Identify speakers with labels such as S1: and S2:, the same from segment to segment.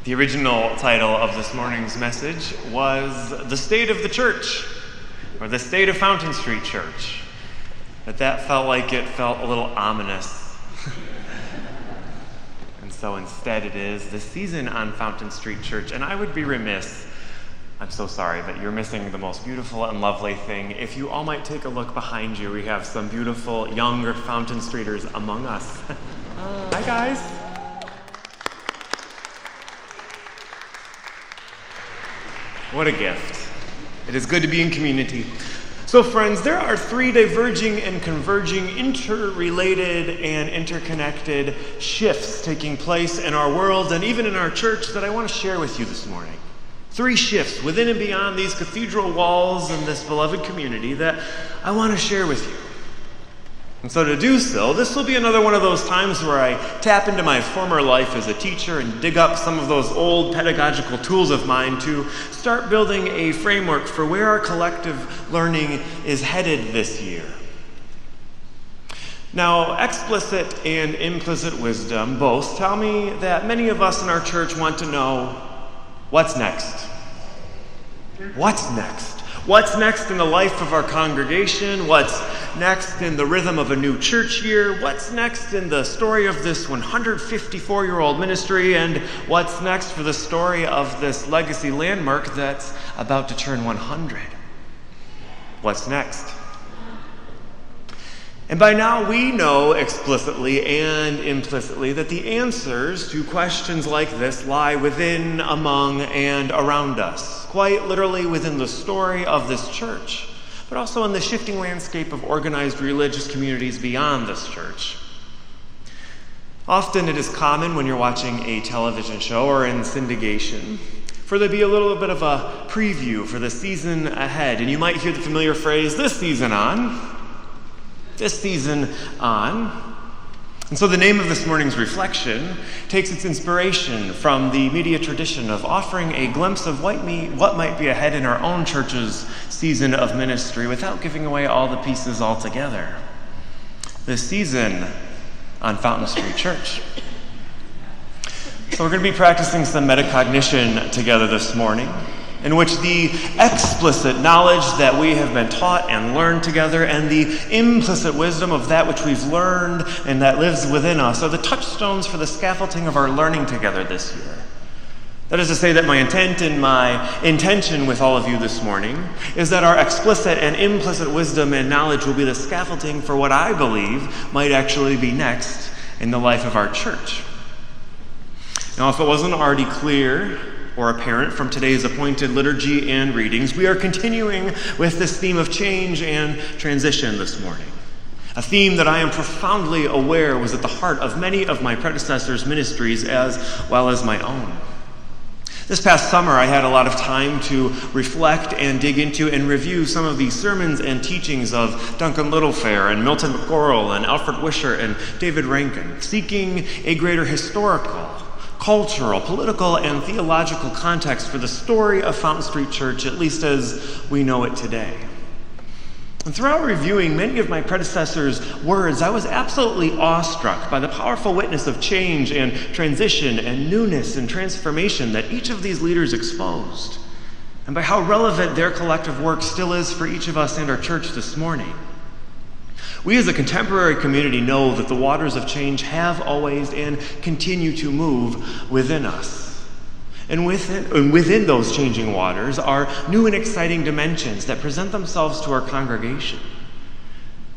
S1: The original title of this morning's message was The State of the Church, or The State of Fountain Street Church. But that felt a little ominous. And so instead it is The Season on Fountain Street Church. And I would be remiss, I'm so sorry, but you're missing the most beautiful and lovely thing. If you all might take a look behind you, we have some beautiful younger Fountain Streeters among us. Hi, guys. What a gift. It is good to be in community. So friends, there are three diverging and converging, interrelated and interconnected shifts taking place in our world and even in our church that I want to share with you this morning. Three shifts within and beyond these cathedral walls and this beloved community that I want to share with you. And so to do so, this will be another one of those times where I tap into my former life as a teacher and dig up some of those old pedagogical tools of mine to start building a framework for where our collective learning is headed this year. Now, explicit and implicit wisdom both tell me that many of us in our church want to know what's next. What's next? What's next in the life of our congregation? What's next in the rhythm of a new church year? What's next in the story of this 154-year-old ministry? And what's next for the story of this legacy landmark that's about to turn 100? What's next? And by now we know explicitly and implicitly that the answers to questions like this lie within, among, and around us, quite literally within the story of this church, but also in the shifting landscape of organized religious communities beyond this church. Often it is common when you're watching a television show or in syndication for there to be a little bit of a preview for the season ahead, and you might hear the familiar phrase, this season on. And so the name of this morning's reflection takes its inspiration from the media tradition of offering a glimpse of what might be ahead in our own church's season of ministry without giving away all the pieces altogether. This season on Fountain Street Church. So we're going to be practicing some metacognition together this morning, in which the explicit knowledge that we have been taught and learned together and the implicit wisdom of that which we've learned and that lives within us are the touchstones for the scaffolding of our learning together this year. That is to say that my intent and my intention with all of you this morning is that our explicit and implicit wisdom and knowledge will be the scaffolding for what I believe might actually be next in the life of our church. Now, if it wasn't already clear or apparent from today's appointed liturgy and readings, we are continuing with this theme of change and transition this morning. A theme that I am profoundly aware was at the heart of many of my predecessors' ministries as well as my own. This past summer, I had a lot of time to reflect and dig into and review some of the sermons and teachings of Duncan Littlefair and Milton McGorrell and Alfred Wisher and David Rankin, seeking a greater historical, cultural, political, and theological context for the story of Fountain Street Church, at least as we know it today. And throughout reviewing many of my predecessors' words, I was absolutely awestruck by the powerful witness of change and transition and newness and transformation that each of these leaders exposed, and by how relevant their collective work still is for each of us and our church this morning. We as a contemporary community know that the waters of change have always and continue to move within us. And within those changing waters are new and exciting dimensions that present themselves to our congregation.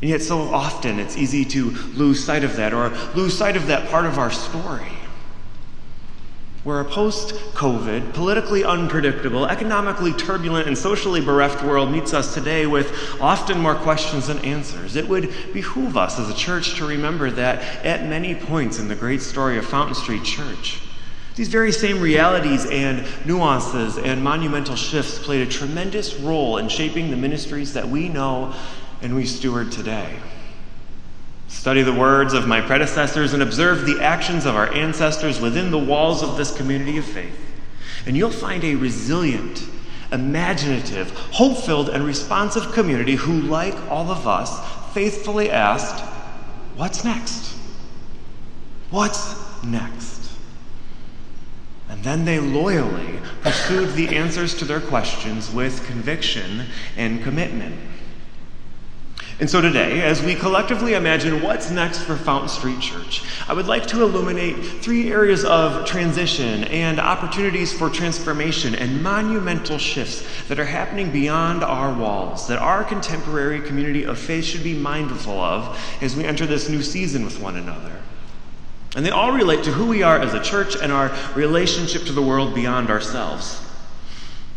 S1: And yet so often it's easy to lose sight of that, or lose sight of that part of our story. Where a post-COVID, politically unpredictable, economically turbulent, and socially bereft world meets us today with often more questions than answers, it would behoove us as a church to remember that at many points in the great story of Fountain Street Church, these very same realities and nuances and monumental shifts played a tremendous role in shaping the ministries that we know and we steward today. Study the words of my predecessors and observe the actions of our ancestors within the walls of this community of faith, and you'll find a resilient, imaginative, hope-filled, and responsive community who, like all of us, faithfully asked, what's next? What's next? And Then they loyally pursued the answers to their questions with conviction and commitment. And so today, as we collectively imagine what's next for Fountain Street Church, I would like to illuminate 3 areas of transition and opportunities for transformation and monumental shifts that are happening beyond our walls, that our contemporary community of faith should be mindful of as we enter this new season with one another. And they all relate to who we are as a church and our relationship to the world beyond ourselves.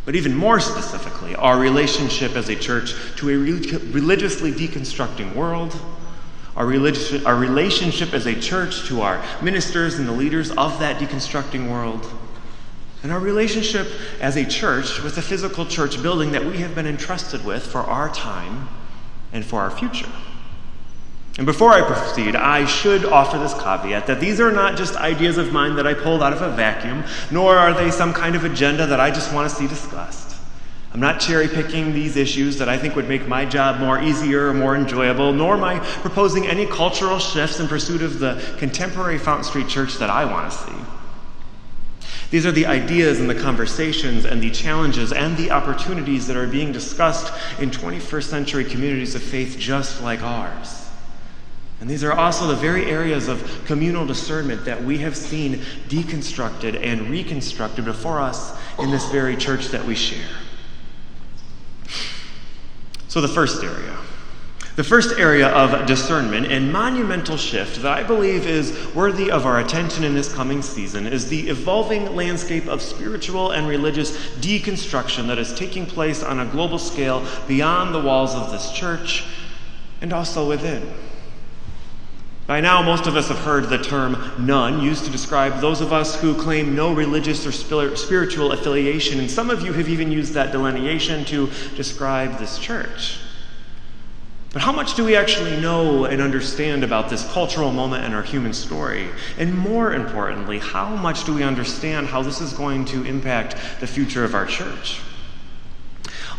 S1: But even more specifically, our relationship as a church to a religiously deconstructing world, our relationship as a church to our ministers and the leaders of that deconstructing world, and our relationship as a church with the physical church building that we have been entrusted with for our time and for our future. And before I proceed, I should offer this caveat that these are not just ideas of mine that I pulled out of a vacuum, nor are they some kind of agenda that I just want to see discussed. I'm not cherry-picking these issues that I think would make my job more easier or more enjoyable, nor am I proposing any cultural shifts in pursuit of the contemporary Fountain Street Church that I want to see. These are the ideas and the conversations and the challenges and the opportunities that are being discussed in 21st century communities of faith just like ours. And these are also the very areas of communal discernment that we have seen deconstructed and reconstructed before us in this very church that we share. So the first area of discernment and monumental shift that I believe is worthy of our attention in this coming season is the evolving landscape of spiritual and religious deconstruction that is taking place on a global scale beyond the walls of this church and also within. By now, most of us have heard the term none used to describe those of us who claim no religious or spiritual affiliation, and some of you have even used that delineation to describe this church. But how much do we actually know and understand about this cultural moment in our human story? And more importantly, how much do we understand how this is going to impact the future of our church?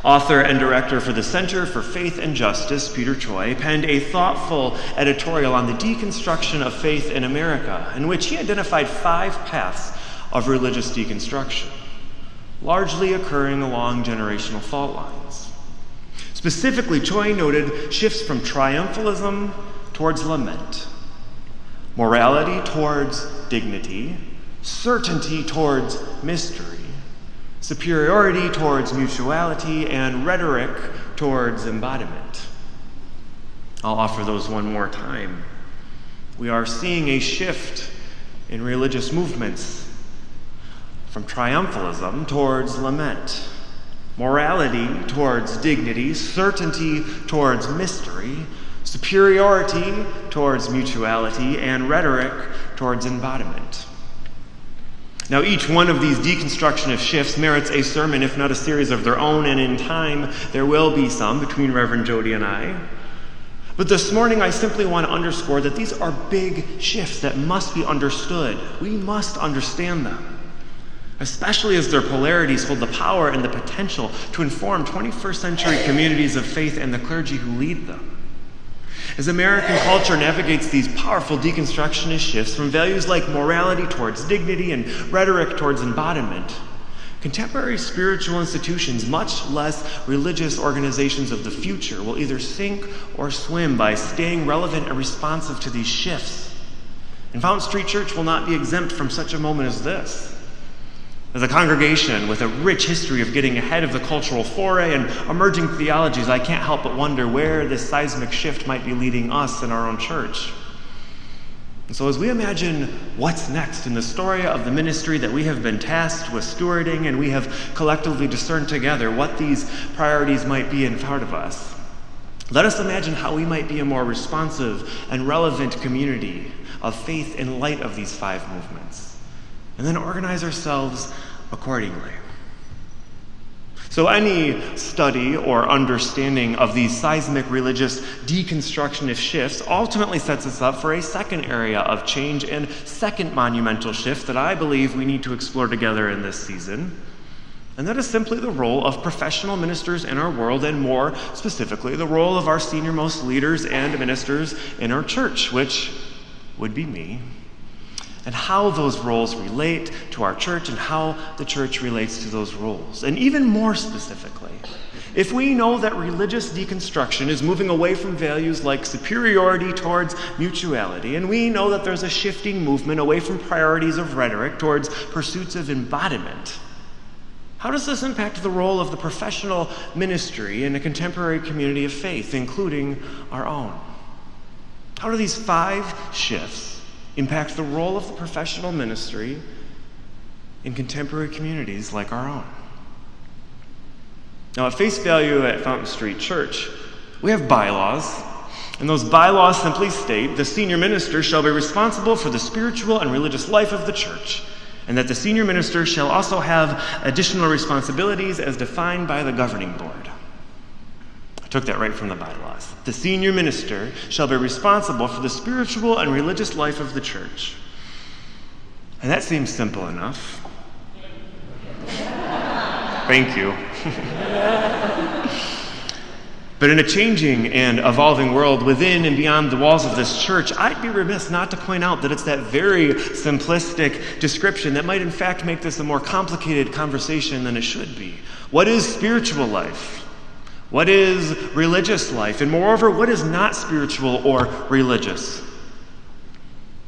S1: Author and director for the Center for Faith and Justice, Peter Choi, penned a thoughtful editorial on the deconstruction of faith in America, in which he identified 5 paths of religious deconstruction, largely occurring along generational fault lines. Specifically, Choi noted shifts from triumphalism towards lament, morality towards dignity, certainty towards mystery, superiority towards mutuality, and rhetoric towards embodiment. I'll offer those one more time. We are seeing a shift in religious movements from triumphalism towards lament, morality towards dignity, certainty towards mystery, superiority towards mutuality, and rhetoric towards embodiment. Now, each one of these deconstructive shifts merits a sermon, if not a series of their own, and in time there will be some between Reverend Jody and I. But this morning I simply want to underscore that these are big shifts that must be understood. We must understand them, especially as their polarities hold the power and the potential to inform 21st century communities of faith and the clergy who lead them. As American culture navigates these powerful deconstructionist shifts from values like morality towards dignity and rhetoric towards embodiment, contemporary spiritual institutions, much less religious organizations of the future, will either sink or swim by staying relevant and responsive to these shifts. And Fountain Street Church will not be exempt from such a moment as this. As a congregation with a rich history of getting ahead of the cultural foray and emerging theologies, I can't help but wonder where this seismic shift might be leading us in our own church. And so as we imagine what's next in the story of the ministry that we have been tasked with stewarding and we have collectively discerned together what these priorities might be in front of us, let us imagine how we might be a more responsive and relevant community of faith in light of these 5 movements, and then organize ourselves accordingly. So any study or understanding of these seismic religious deconstructionist shifts ultimately sets us up for a second area of change and second monumental shift that I believe we need to explore together in this season. And that is simply the role of professional ministers in our world, and more specifically, the role of our senior-most leaders and ministers in our church, which would be me. and how those roles relate to our church and how the church relates to those roles. And even more specifically, if we know that religious deconstruction is moving away from values like superiority towards mutuality, and we know that there's a shifting movement away from priorities of rhetoric towards pursuits of embodiment, how does this impact the role of the professional ministry in a contemporary community of faith, including our own? How do these 5 shifts impact the role of the professional ministry in contemporary communities like our own? Now, at face value at Fountain Street Church, we have bylaws, and those bylaws simply state the senior minister shall be responsible for the spiritual and religious life of the church, and that the senior minister shall also have additional responsibilities as defined by the governing board. I took that right from the bylaws. The senior minister shall be responsible for the spiritual and religious life of the church. And that seems simple enough. Thank you. But in a changing and evolving world within and beyond the walls of this church, I'd be remiss not to point out that it's that very simplistic description that might in fact make this a more complicated conversation than it should be. What is spiritual life? What is religious life? And moreover, what is not spiritual or religious?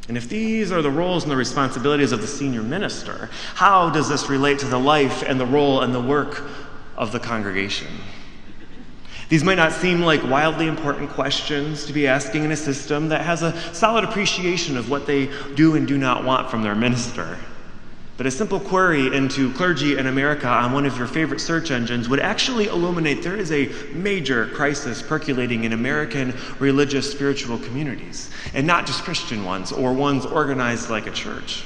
S1: And if these are the roles and the responsibilities of the senior minister, how does this relate to the life and the role and the work of the congregation? These might not seem like wildly important questions to be asking in a system that has a solid appreciation of what they do and do not want from their minister. But a simple query into clergy in America on one of your favorite search engines would actually illuminate there is a major crisis percolating in American religious spiritual communities, and not just Christian ones or ones organized like a church.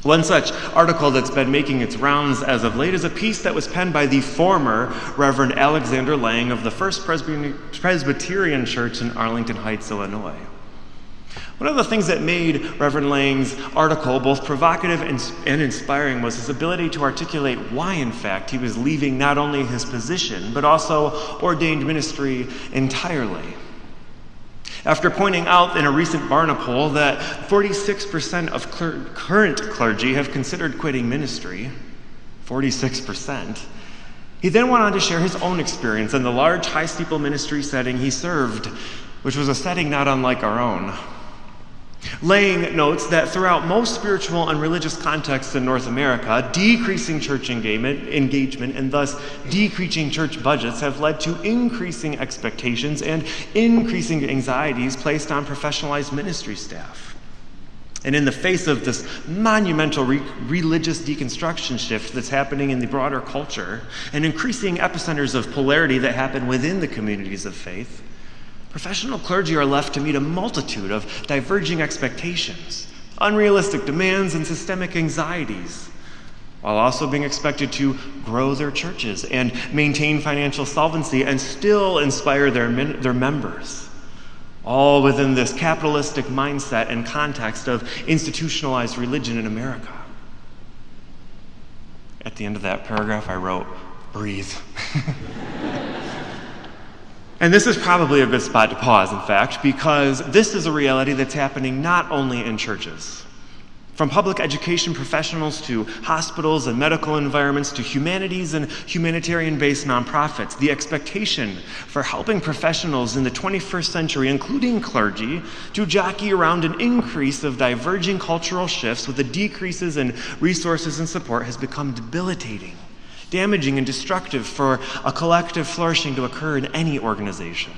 S1: One such article that's been making its rounds as of late is a piece that was penned by the former Reverend Alexander Lang of the First Presbyterian Church in Arlington Heights, Illinois. One of the things that made Reverend Lang's article both provocative and inspiring was his ability to articulate why, in fact, he was leaving not only his position, but also ordained ministry entirely. After pointing out in a recent Barna poll that 46% of current clergy have considered quitting ministry, 46%, he then went on to share his own experience in the large high steeple ministry setting he served, which was a setting not unlike our own. Lang notes that throughout most spiritual and religious contexts in North America, decreasing church engagement and thus decreasing church budgets have led to increasing expectations and increasing anxieties placed on professionalized ministry staff. And in the face of this monumental religious deconstruction shift that's happening in the broader culture and increasing epicenters of polarity that happen within the communities of faith, professional clergy are left to meet a multitude of diverging expectations, unrealistic demands, and systemic anxieties, while also being expected to grow their churches and maintain financial solvency and still inspire their members, all within this capitalistic mindset and context of institutionalized religion in America. At the end of that paragraph, I wrote, "Breathe." And this is probably a good spot to pause, in fact, because this is a reality that's happening not only in churches. From public education professionals to hospitals and medical environments to humanities and humanitarian-based nonprofits, the expectation for helping professionals in the 21st century, including clergy, to jockey around an increase of diverging cultural shifts with the decreases in resources and support has become debilitating, damaging and destructive for a collective flourishing to occur in any organization.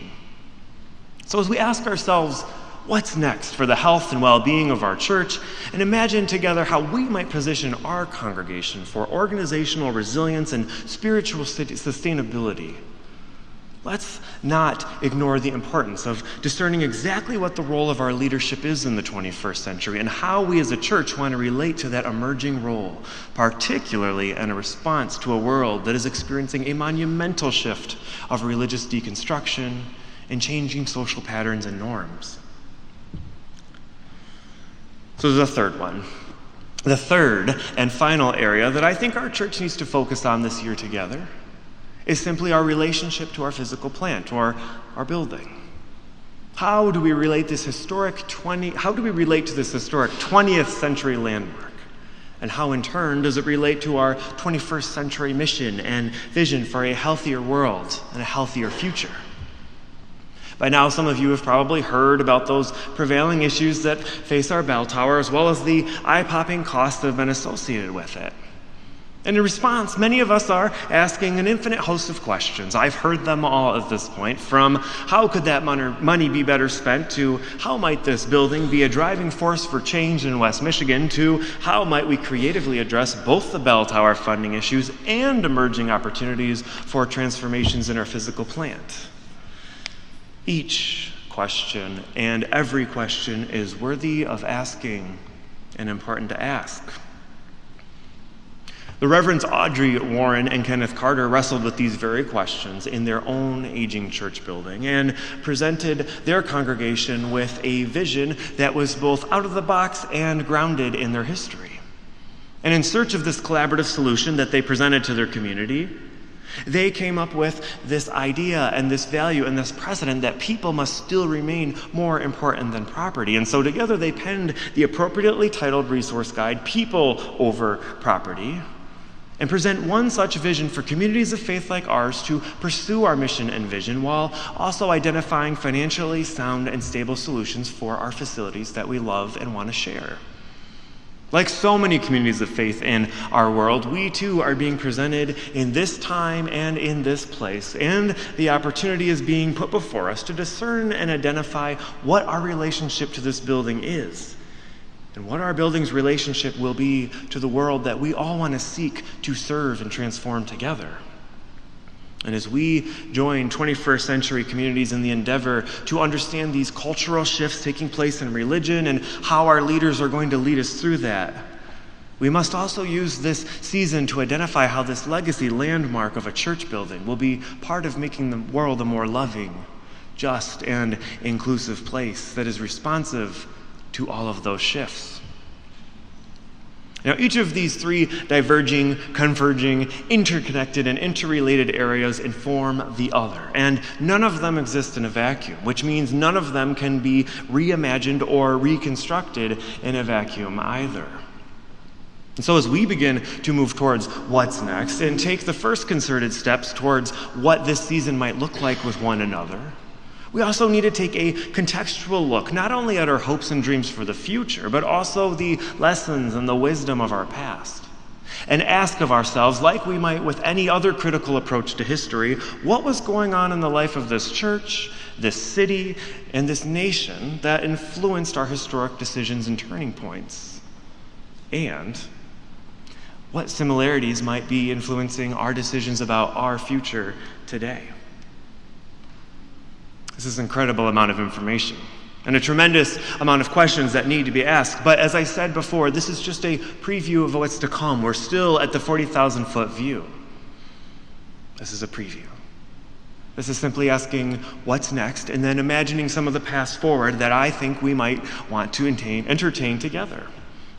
S1: So as we ask ourselves, what's next for the health and well-being of our church, and imagine together how we might position our congregation for organizational resilience and spiritual sustainability, let's not ignore the importance of discerning exactly what the role of our leadership is in the 21st century and how we as a church want to relate to that emerging role, particularly in a response to a world that is experiencing a monumental shift of religious deconstruction and changing social patterns and norms. So there's a third one. The third and final area that I think our church needs to focus on this year together is simply our relationship to our physical plant or our building. How do we relate to this historic 20th century landmark? And how in turn does it relate to our 21st century mission and vision for a healthier world and a healthier future? By now, some of you have probably heard about those prevailing issues that face our bell tower, as well as the eye-popping costs that have been associated with it. And in response, many of us are asking an infinite host of questions. I've heard them all at this point, from how could that money be better spent, to how might this building be a driving force for change in West Michigan, to how might we creatively address both the bell tower funding issues and emerging opportunities for transformations in our physical plant. Each question and every question is worthy of asking and important to ask. The Reverends Audrey Warren and Kenneth Carter wrestled with these very questions in their own aging church building and presented their congregation with a vision that was both out of the box and grounded in their history. And in search of this collaborative solution that they presented to their community, they came up with this idea and this value and this precedent that people must still remain more important than property. And so together they penned the appropriately titled resource guide, People Over Property, and present one such vision for communities of faith like ours to pursue our mission and vision, while also identifying financially sound and stable solutions for our facilities that we love and want to share. Like so many communities of faith in our world, we too are being presented in this time and in this place, and the opportunity is being put before us to discern and identify what our relationship to this building is, and what our building's relationship will be to the world that we all want to seek to serve and transform together. And as we join 21st century communities in the endeavor to understand these cultural shifts taking place in religion and how our leaders are going to lead us through that, we must also use this season to identify how this legacy landmark of a church building will be part of making the world a more loving, just, and inclusive place that is responsive to all of those shifts. Now, each of these three diverging, converging, interconnected, and interrelated areas inform the other, and none of them exist in a vacuum, which means none of them can be reimagined or reconstructed in a vacuum either. And so as we begin to move towards what's next and take the first concerted steps towards what this season might look like with one another, we also need to take a contextual look, not only at our hopes and dreams for the future, but also the lessons and the wisdom of our past. And ask of ourselves, like we might with any other critical approach to history, what was going on in the life of this church, this city, and this nation that influenced our historic decisions and turning points? And what similarities might be influencing our decisions about our future today? This is an incredible amount of information and a tremendous amount of questions that need to be asked. But as I said before, this is just a preview of what's to come. We're still at the 40,000-foot view. This is a preview. This is simply asking what's next and then imagining some of the paths forward that I think we might want to entertain together.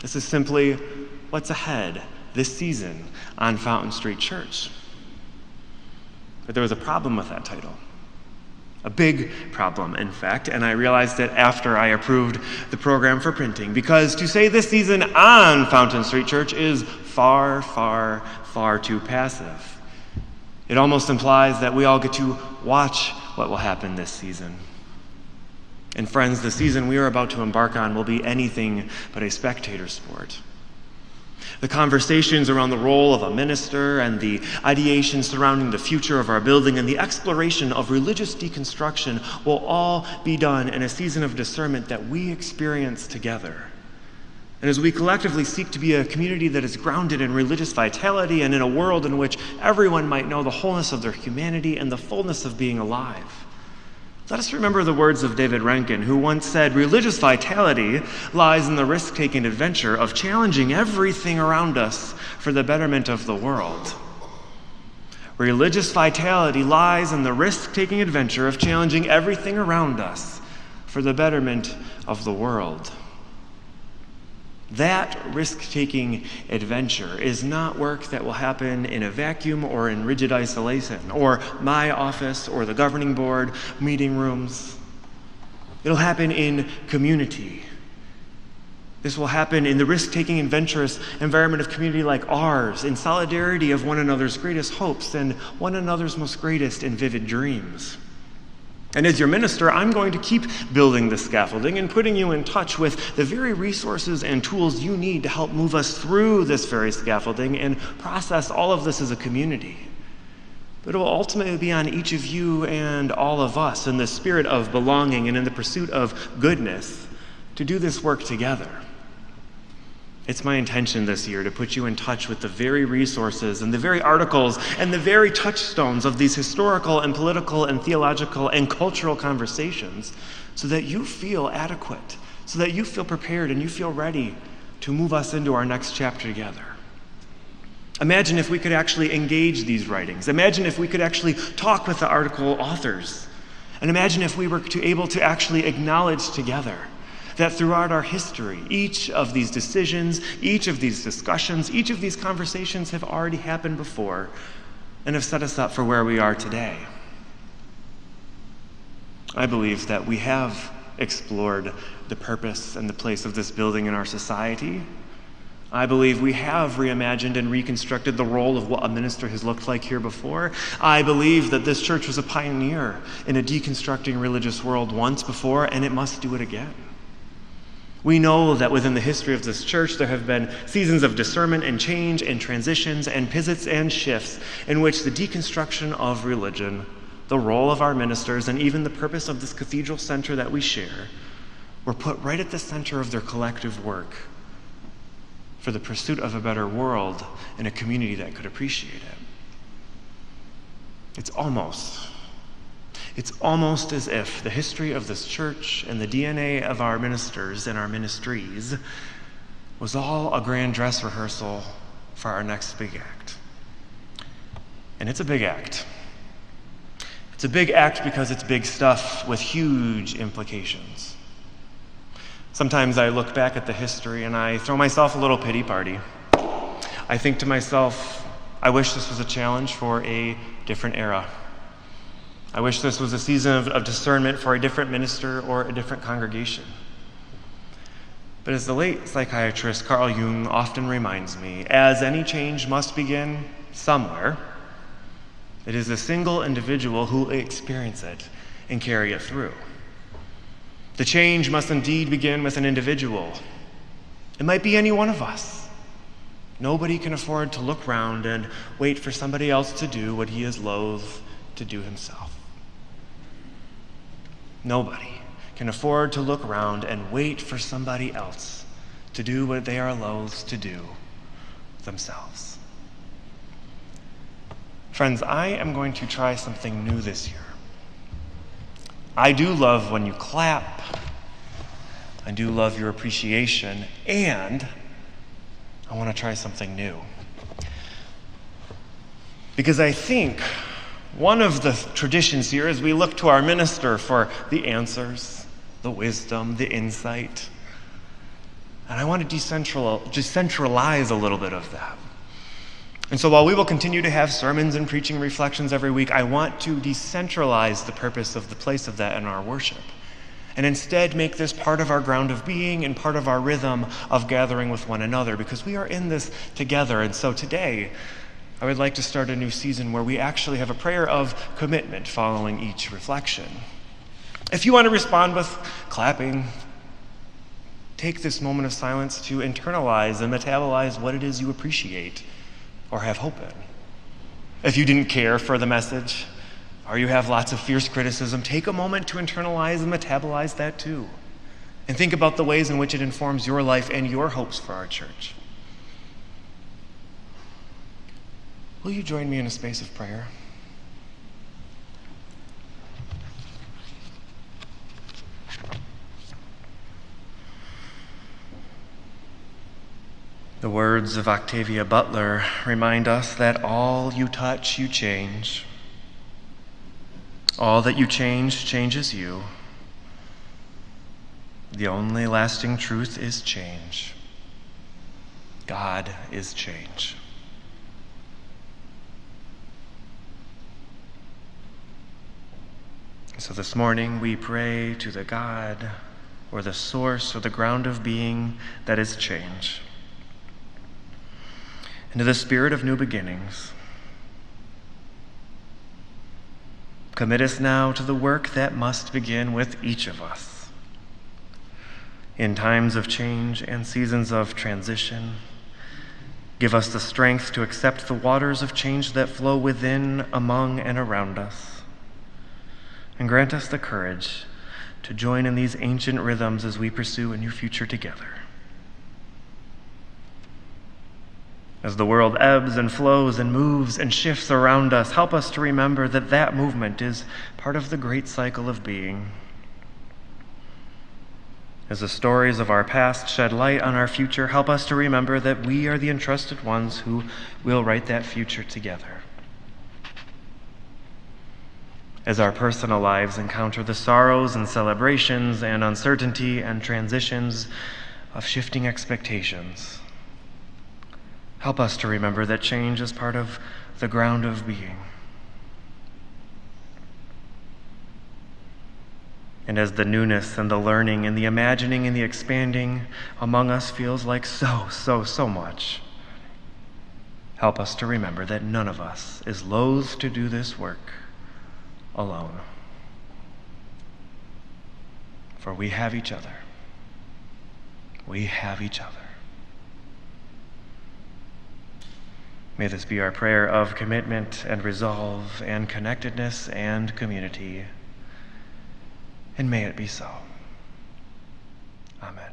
S1: This is simply what's ahead this season on Fountain Street Church. But there was a problem with that title. A big problem, in fact, and I realized it after I approved the program for printing, because to say this season on Fountain Street Church is far, far, far too passive. It almost implies that we all get to watch what will happen this season. And friends, the season we are about to embark on will be anything but a spectator sport. The conversations around the role of a minister and the ideation surrounding the future of our building and the exploration of religious deconstruction will all be done in a season of discernment that we experience together. And as we collectively seek to be a community that is grounded in religious vitality and in a world in which everyone might know the wholeness of their humanity and the fullness of being alive, let us remember the words of David Rankin, who once said, "Religious vitality lies in the risk-taking adventure of challenging everything around us for the betterment of the world." Religious vitality lies in the risk-taking adventure of challenging everything around us for the betterment of the world. That risk-taking adventure is not work that will happen in a vacuum or in rigid isolation, or my office or the governing board meeting rooms. It'll happen in community. This will happen in the risk-taking, adventurous environment of community like ours, in solidarity of one another's greatest hopes and one another's most greatest and vivid dreams. And as your minister, I'm going to keep building the scaffolding and putting you in touch with the very resources and tools you need to help move us through this very scaffolding and process all of this as a community. But it will ultimately be on each of you and all of us in the spirit of belonging and in the pursuit of goodness to do this work together. It's my intention this year to put you in touch with the very resources and the very articles and the very touchstones of these historical and political and theological and cultural conversations so that you feel adequate, so that you feel prepared and you feel ready to move us into our next chapter together. Imagine if we could actually engage these writings. Imagine if we could actually talk with the article authors. And imagine if we were able to actually acknowledge together that throughout our history, each of these decisions, each of these discussions, each of these conversations have already happened before and have set us up for where we are today. I believe that we have explored the purpose and the place of this building in our society. I believe we have reimagined and reconstructed the role of what a minister has looked like here before. I believe that this church was a pioneer in a deconstructing religious world once before, and it must do it again. We know that within the history of this church, there have been seasons of discernment and change and transitions and pivots and shifts in which the deconstruction of religion, the role of our ministers, and even the purpose of this cathedral center that we share were put right at the center of their collective work for the pursuit of a better world and a community that could appreciate it. It's almost as if the history of this church and the DNA of our ministers and our ministries was all a grand dress rehearsal for our next big act. And it's a big act. It's a big act because it's big stuff with huge implications. Sometimes I look back at the history and I throw myself a little pity party. I think to myself, I wish this was a challenge for a different era. I wish this was a season of discernment for a different minister or a different congregation. But as the late psychiatrist Carl Jung often reminds me, as any change must begin somewhere, it is a single individual who will experience it and carry it through. The change must indeed begin with an individual. It might be any one of us. Nobody can afford to look around and wait for somebody else to do what he is loath to do himself. Nobody can afford to look around and wait for somebody else to do what they are loath to do themselves. Friends, I am going to try something new this year. I do love when you clap. I do love your appreciation, and I want to try something new. Because I think one of the traditions here is we look to our minister for the answers, the wisdom, the insight. And I want to decentralize a little bit of that. And so while we will continue to have sermons and preaching reflections every week, I want to decentralize the purpose of the place of that in our worship. And instead make this part of our ground of being and part of our rhythm of gathering with one another, because we are in this together. And so today, I would like to start a new season where we actually have a prayer of commitment following each reflection. If you want to respond with clapping, take this moment of silence to internalize and metabolize what it is you appreciate or have hope in. If you didn't care for the message, or you have lots of fierce criticism, take a moment to internalize and metabolize that too. And think about the ways in which it informs your life and your hopes for our church. Will you join me in a space of prayer? The words of Octavia Butler remind us that all you touch, you change. All that you change changes you. The only lasting truth is change. God is change. So this morning we pray to the God or the source or the ground of being that is change, and to the Spirit of new beginnings. Commit us now to the work that must begin with each of us. In times of change and seasons of transition, give us the strength to accept the waters of change that flow within, among, and around us. And grant us the courage to join in these ancient rhythms as we pursue a new future together. As the world ebbs and flows and moves and shifts around us, help us to remember that that movement is part of the great cycle of being. As the stories of our past shed light on our future, help us to remember that we are the entrusted ones who will write that future together. As our personal lives encounter the sorrows and celebrations and uncertainty and transitions of shifting expectations, help us to remember that change is part of the ground of being. And as the newness and the learning and the imagining and the expanding among us feels like so much, help us to remember that none of us is loath to do this work alone. For we have each other. We have each other. May this be our prayer of commitment and resolve and connectedness and community. And may it be so. Amen.